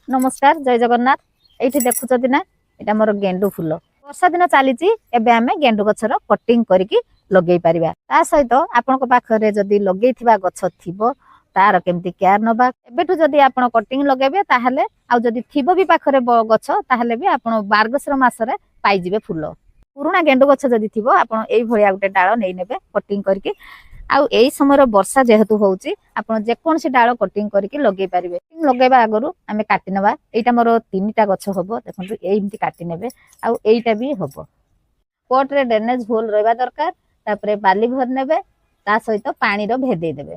नमस्कार जय जगन्नाथ। ये देखुं ना यहाँ मोर गेंडु फूल वर्षा दिन चली आम गेंडु गछर कटिंग करके लगे पारिबा। ता सहित आपण पाखरे जदि लगे गछ थिबो तार केमती केयर नबा एबेठु जदि आपण कटिंग लगेबे ताहले आ जदि थिबो भी पाखरे गछ ताहले भी आपण मार्गशीर मासरे पाइजिबे फूल। पुराना गेंडु गछ जदि थिबो आपण एई भलिया गुटे डाळ नै नेबे कटिंग करके आउ एई समय वर्षा जेहेतु होउची आपण जेकोनसी डाळ कटिंग करके लगे पारिबे। लगेबा आगरु आमे काटि नबा। एटा मोर 3टा गछ हबो देखंतु एइमती काटि नेबे आउ एइटा भी हबो। पॉट रे ड्रेनेज होल रहबा दरकार। तापरे बाली भर नेबे ता सहित पानी रो भेदेइ देबे।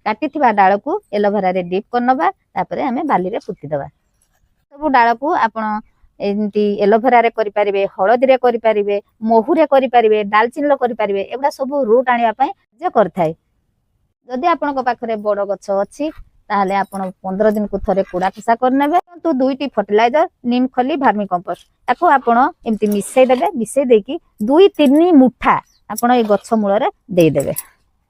काटि थिबा डाळ को एलोवेरा रे डिप करनबा तापरे आमे बाली रे पुति दबा। सब डाळ को आपण एमती एलोवेरा रे करि परिबे, हळदी रे करि परिबे, महू रे करि परिबे, दालचीनी रे करि परिबे। एबडा सब रूट आनिया पय जे करथाय। जदि आपण को पाखरे बड़ गछ अछि ताहले आपण 15 दिन को थरे कुड़ा खिसा करनेबे। तो 2टी फर्टिलाइजर नीम खली भार्मी कंपोस्ट ताको आपण एमती मिसै देबे। मिसै देकी 2-3 मुठा आपण ए गछ मूल रे देई देबे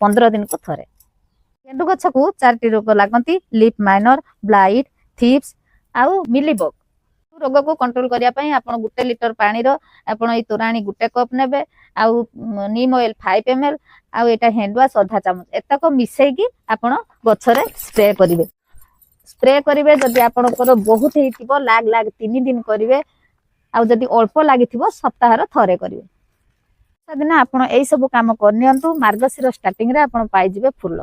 15 दिन को थरे। गेंडु गछ को 4टी रोग लागंती लीफ माइनर, ब्लाइट, थीप्स आउ मिलीबग। रोग को कंट्रोल करिया पय आपण 1 लीटर पानी रो आपण ए तोराणी 1 कप नेबे आउ नीम ऑयल 5 ml आउ एटा हैंड वाश आधा चामच एतक मिसै की आपण गछरे स्प्रे करिवे। स्प्रे करिवे जदि आपण को बहुत हेतिबो लाग लाग 3 दिन करिवे आउ जदि अल्प लागिथिबो सप्ताह रो थरे करिवे। सदिना आपण एई सब काम करनियंतु मार्गशीर स्टार्टिंग रे आपण पाइ जिवे फूल।